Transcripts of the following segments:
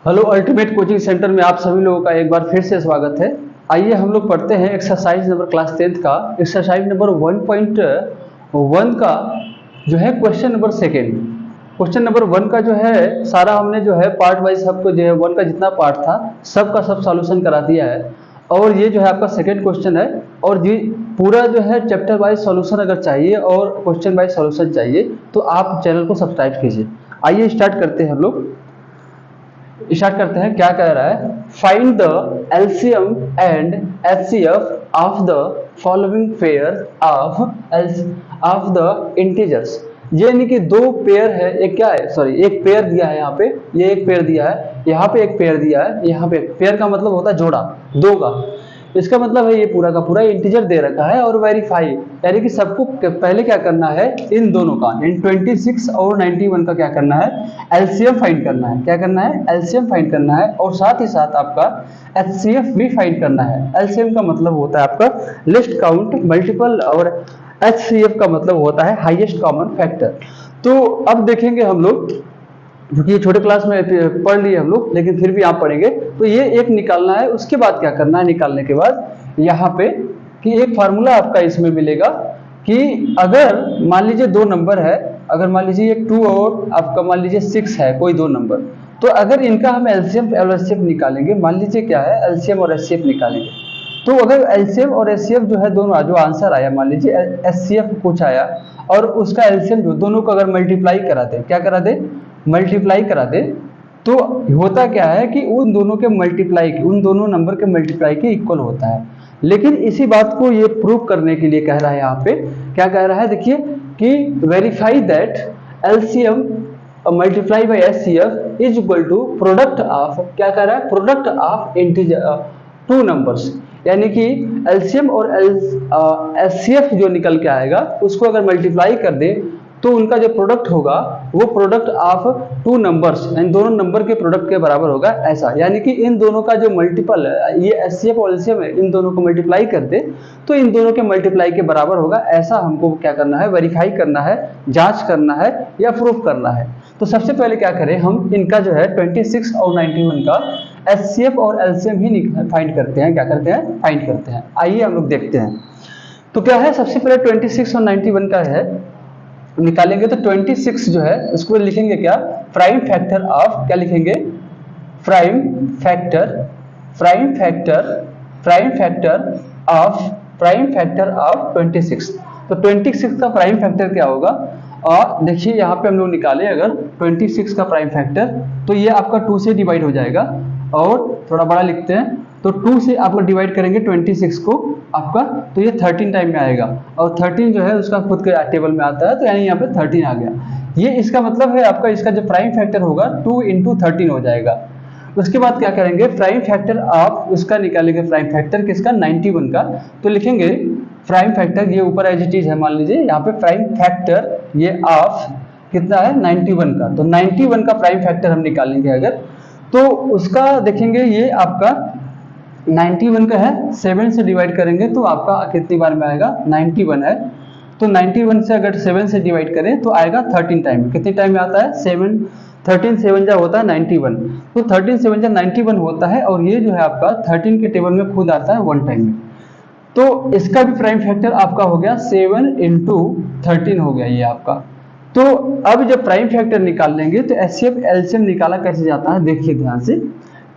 Hello ultimate coaching centre में आप सभी लोगों का एक बार फिर से स्वागत है। आइए हम लोग पढ़ते हैं एक्सरसाइज नंबर क्लास 10th का एक्सरसाइज नंबर 1.1 का जो है question number second. Question number 1 का जो है सारा हमने जो है पार्ट वाइज सबको जो है 1 का जितना पार्ट था सब का सब सॉल्यूशन करा दिया है। और ये जो है आपका सेकेंड क्वेश्चन है और जी पूरा जो है चैप्टर वाइज सॉल्यूशन अगर चाहिए और क्वेश्चन वाइज सॉल्यूशन चाहिए तो आप चैनल को सब्सक्राइब कीजिए। आइए स्टार्ट करते हैं। हम लोग स्टार्ट करते हैं। क्या कह रहा है, find the LCM and HCF of the following pair of the integers. ये यानी कि दो पेयर है, एक क्या है सॉरी एक पेयर दिया है यहाँ पे, ये एक पेयर दिया है, यहाँ पे एक पेयर दिया है, यहाँ पे पेयर का मतलब होता है जोड़ा दो का। इसका मतलब है ये पूरा का पूरा इंटीजर दे रखा है और वेरीफाई यानी कि सबको पहले क्या करना है, इन दोनों का इन 26 और 91 का क्या करना है, एलसीएम फाइंड करना है। क्या करना है, एलसीएम फाइंड करना है और साथ ही साथ आपका एचसीएफ भी फाइंड करना है। एलसीएम का मतलब होता है आपका लिस्ट काउंट मल्टीपल और एचसीएफ का मतलब होता है हाईएस्ट कॉमन फैक्टर। तो अब देखेंगे हम लोग, क्योंकि ये छोटे क्लास में पढ़ लिए हम लोग लेकिन फिर भी आप पढ़ेंगे तो ये एक निकालना है। उसके बाद क्या करना है, निकालने के बाद यहाँ पे कि एक फार्मूला आपका इसमें मिलेगा कि अगर मान लीजिए दो नंबर है, अगर मान लीजिए 2 और आपका मान लीजिए 6 है कोई दो नंबर, तो अगर इनका हम एलसीएम और एचसीएफ निकालेंगे, मान लीजिए क्या है एलसीएम और एचसीएफ निकालेंगे, तो अगर एलसीएम और एचसीएफ जो है दोनों जो आंसर आया, मान लीजिए एचसीएफ कुछ आया और उसका एलसीएम जो दोनों को अगर मल्टीप्लाई करा दे, क्या करा दे, मल्टीप्लाई करा दे, तो होता क्या है कि उन दोनों के मल्टीप्लाई उन दोनों नंबर के मल्टीप्लाई के इक्वल होता है। लेकिन इसी बात को ये प्रूव करने के लिए कह रहा है, यहाँ पे क्या कह रहा है देखिए कि verify that LCM multiply by HCF is equal to product of, क्या कह रहा है, product of integer two numbers. यानी कि एलसीएम और एचसीएफ जो निकल के आएगा उसको अगर मल्टीप्लाई कर दे तो उनका जो प्रोडक्ट होगा वो प्रोडक्ट ऑफ टू नंबर्स यानी दोनों नंबर के प्रोडक्ट के बराबर होगा। ऐसा यानी कि इन दोनों का जो मल्टीपल है, ये एचसीएफ और एलसीएम है, इन दोनों को मल्टीप्लाई कर दे तो इन दोनों के मल्टीप्लाई के बराबर होगा। ऐसा हमको क्या करना है, वेरीफाई करना है, जांच करना है या प्रूफ करना है। तो सबसे पहले क्या करें, हम इनका जो है 26 और 91 का एचसीएफ और एलसीएम ही फाइंड करते हैं। क्या करते हैं, फाइंड करते हैं। आइए हम लोग देखते हैं। तो क्या है, सबसे पहले 26 और 91 का है निकालेंगे। तो 26 जो है उसको लिखेंगे क्या, प्राइम फैक्टर ऑफ, क्या लिखेंगे, prime factor, prime factor, prime factor of 26। तो 26 का प्राइम फैक्टर क्या होगा, और देखिए यहाँ पे हम लोग निकाले अगर 26 का प्राइम फैक्टर तो ये आपका 2 से डिवाइड हो जाएगा, और थोड़ा बड़ा लिखते हैं तो 2 से आपको डिवाइड करेंगे 26 को आपका, तो ये 13 टाइम में आएगा, और 13 जो है उसका खुद के टेबल में आता है, तो यानी यहाँ पे 13 आ गया। ये इसका मतलब है आपका इसका जो प्राइम फैक्टर होगा 2 × 13 हो जाएगा। उसके बाद क्या करेंगे, प्राइम फैक्टर ऑफ उसका निकालेंगे, प्राइम फैक्टर किसका, 91 का। तो लिखेंगे प्राइम फैक्टर, ये ऊपर एज इट इज है, मान लीजिए यहाँ पे प्राइम फैक्टर ये ऑफ कितना है 91 का, तो 91 का प्राइम फैक्टर हम निकालेंगे अगर, तो उसका देखेंगे ये आपका 91 का है, 7 से डिवाइड करेंगे तो आपका कितनी बार में आएगा, 91 है, तो 91 से अगर 7 से डिवाइड करें तो आएगा 13 टाइम में। कितने टाइम में आता है, 7, 13 7 जा होता है 91, तो 13 7 जा 91 होता है, और ये जो है आपका 13 के टेबल में खुद आता है 1 टाइम में। तो इसका भी प्राइम फैक्टर आपका हो गया 7 × 13 हो गया ये आपका। तो अब जब प्राइम फैक्टर निकाल लेंगे तो एचसीएफ एलसीएम निकाला कैसे जाता है, देखिए ध्यान से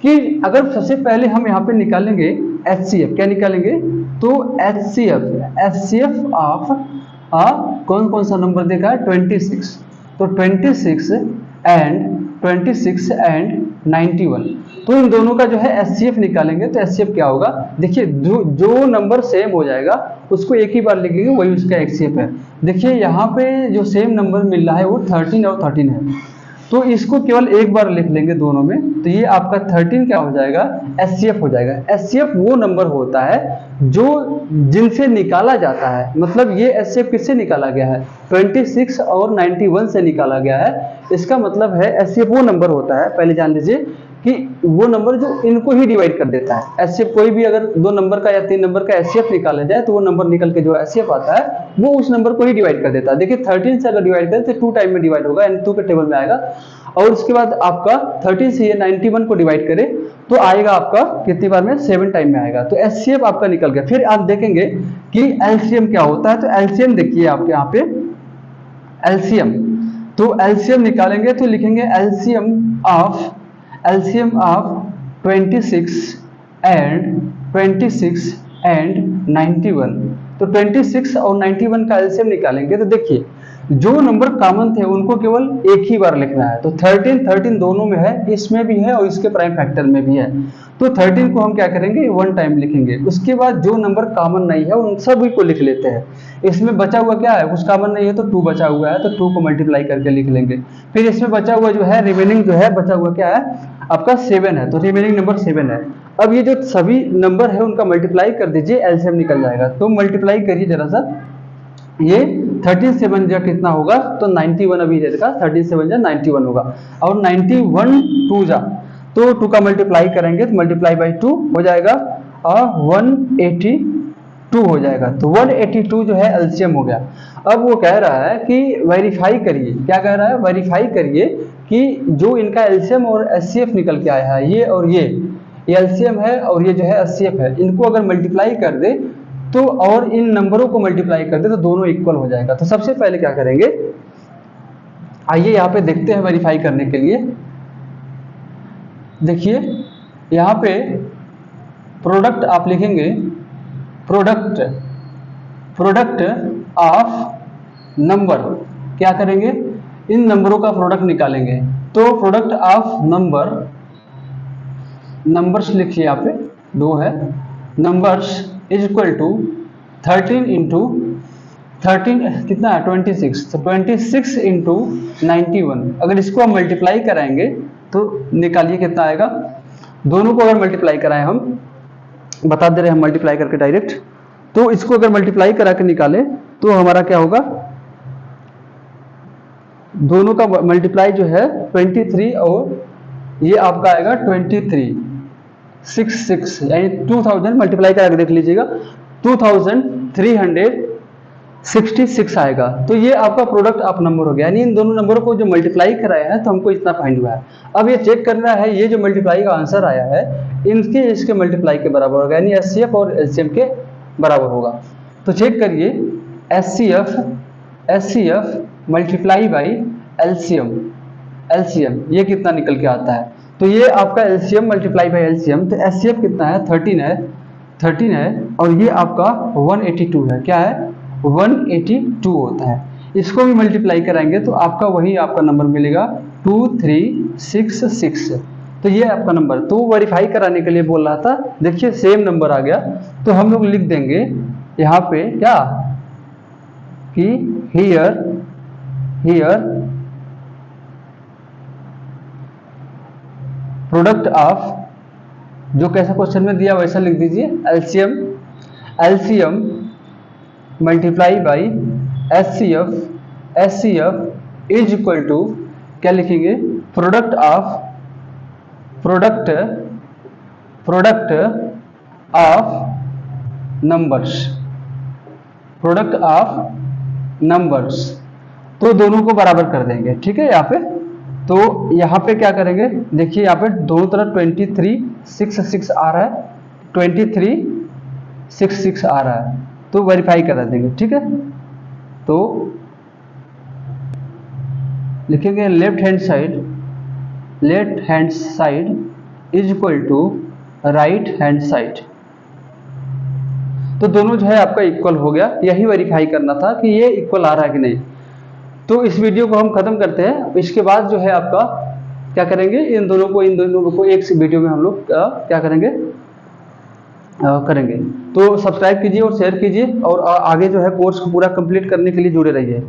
कि अगर सबसे पहले हम यहाँ पे निकालेंगे एचसीएफ, क्या निकालेंगे, तो एचसीएफ ऑफ कौन कौन सा नंबर देखा है, 26, तो 26 एंड 91, तो इन दोनों का जो है एचसीएफ निकालेंगे। तो एचसीएफ क्या होगा, देखिए जो नंबर सेम हो जाएगा उसको एक ही बार लिखेंगे, वही उसका एचसीएफ है। देखिए यहाँ पे जो सेम नंबर मिल रहा है वो 13 और 13 है, तो इसको केवल एक बार लिख लेंगे दोनों में, तो ये आपका 13 क्या हो जाएगा, एचसीएफ हो जाएगा। एचसीएफ वो नंबर होता है जो जिनसे निकाला जाता है, मतलब ये एचसीएफ किससे निकाला गया है, 26 और 91 से निकाला गया है। इसका मतलब है एचसीएफ वो नंबर होता है, पहले जान लीजिए कि वो नंबर जो इनको ही डिवाइड कर देता है। एचसीएफ कोई भी अगर 2 नंबर का या 3 नंबर का एचसीएफ निकाला जाए तो वो नंबर निकल के जो एचसीएफ आता है वो उस नंबर को ही डिवाइड कर देता है। देखिए 13 से अगर डिवाइड करें तो 2 टाइम में डिवाइड होगा, यानी 2 के टेबल में आएगा, और उसके बाद आपका 13 से ये 91 को डिवाइड करें तो आएगा आपका कितनी बार में, 7 टाइम में आएगा। तो एचसीएफ आपका निकल गया। फिर आप देखेंगे कि एलसीएम क्या होता है। तो एलसीएम देखिए आपके यहाँ पे एलसीएम, तो एलसीएम निकालेंगे तो लिखेंगे एलसीएम ऑफ 26 एंड 91। तो 26 और 91 का एलसीएम निकालेंगे तो देखिए जो नंबर कॉमन थे उनको केवल एक ही बार लिखना है। तो 13 दोनों में है, इसमें भी है और इसके प्राइम फैक्टर में भी है। तो 13 को हम क्या करेंगे, 1 टाइम लिखेंगे। उसके बाद जो नंबर कॉमन नहीं है उन सभी को लिख लेते हैं। इसमें बचा हुआ क्या है, कुछ कॉमन नहीं है तो 2 बचा हुआ है, तो 2 को मल्टीप्लाई करके लिख लेंगे। फिर इसमें बचा हुआ जो है रिमेनिंग जो है बचा हुआ क्या है आपका 7 है, तो रिमेनिंग नंबर 7 है। अब ये जो सभी नंबर है उनका मल्टीप्लाई कर दीजिए, एलसीएम निकल जाएगा। तो मल्टीप्लाई करिए जरा सा, ये 13 से बन जा कितना होगा, तो 91 अभी रहेगा, 13 से बन जा 91 होगा। और 91 2 जा तो 2 का मल्टीप्लाई करेंगे तो मल्टीप्लाई बाई 2 हो जाएगा और 182 हो जाएगा। तो 182 जो है एलसीएम हो गया। अब वो कह रहा है कि वेरीफाई करिए, क्या कह रहा है, वेरीफाई करिए कि जो इनका एलसीएम और एचसीएफ निकल के आया है, ये और ये एलसीएम है और ये जो है एचसीएफ है, इनको अगर मल्टीप्लाई कर दे तो और इन नंबरों को मल्टीप्लाई कर दे तो दोनों इक्वल हो जाएगा। तो सबसे पहले क्या करेंगे, आइए यहाँ पे देखते हैं वेरीफाई करने के लिए। देखिए यहाँ पे प्रोडक्ट आप लिखेंगे, प्रोडक्ट ऑफ नंबर, क्या करेंगे, इन नंबरों का प्रोडक्ट निकालेंगे। तो प्रोडक्ट ऑफ नंबर्स लिखिए, यहाँ पे 2 है, numbers is equal to 13 into 13 कितना है 26, तो 26 इंटू 91। अगर इसको हम मल्टीप्लाई कराएंगे तो निकालिए कितना आएगा। दोनों को अगर मल्टीप्लाई कराएं, हम बता दे रहे हैं हम मल्टीप्लाई करके डायरेक्ट, तो इसको अगर मल्टीप्लाई करा के निकाले तो हमारा क्या होगा, दोनों का मल्टीप्लाई जो है 23 और ये आपका आएगा 2366 यानी 2000 मल्टीप्लाई करके देख लीजिएगा 2366 आएगा। तो ये आपका प्रोडक्ट ऑफ नंबर हो गया, यानी इन दोनों नंबरों को जो मल्टीप्लाई कराया है तो हमको इतना फाइंड हुआ है। अब ये चेक करना है ये जो मल्टीप्लाई का आंसर आया है इनके इसके मल्टीप्लाई के बराबर होगा, यानी एचसीएफ और एलसीएम के बराबर होगा। तो चेक करिए एचसीएफ मल्टीप्लाई बाई एलसीएम ये कितना निकल के आता है। तो ये आपका एलसीएम मल्टीप्लाई बाई एलसीएम, तो एचसीएफ कितना है 13 है और ये आपका 182 है, क्या है 182 होता है। इसको भी मल्टीप्लाई कराएंगे तो आपका वही आपका नंबर मिलेगा 2366। तो ये आपका नंबर, तो वेरीफाई कराने के लिए बोल रहा था, देखिए सेम नंबर आ गया। तो हम लोग लिख देंगे यहाँ पे क्या कि हियर प्रोडक्ट ऑफ, जो कैसा क्वेश्चन में दिया वैसा लिख दीजिए, LCM multiply by HCF is equal to क्या लिखेंगे, प्रोडक्ट ऑफ नंबर्स, तो दोनों को बराबर कर देंगे, ठीक है। यहाँ पे तो यहाँ पे क्या करेंगे, देखिए यहाँ पे दोनों तरफ 2366 आ रहा है, 2366 आ रहा है, तो वेरीफाई करा देंगे, ठीक है। तो लिखेंगे left hand side is equal to right hand side, तो दोनों जो है आपका इक्वल हो गया। यही वेरीफाई करना था कि ये इक्वल आ रहा है कि नहीं। तो इस वीडियो को हम खत्म करते हैं। इसके बाद जो है आपका क्या करेंगे, इन दोनों को एक वीडियो में हम लोग क्या करेंगे करेंगे। तो सब्सक्राइब कीजिए और शेयर कीजिए और आगे जो है कोर्स को पूरा कंप्लीट करने के लिए जुड़े रहिए।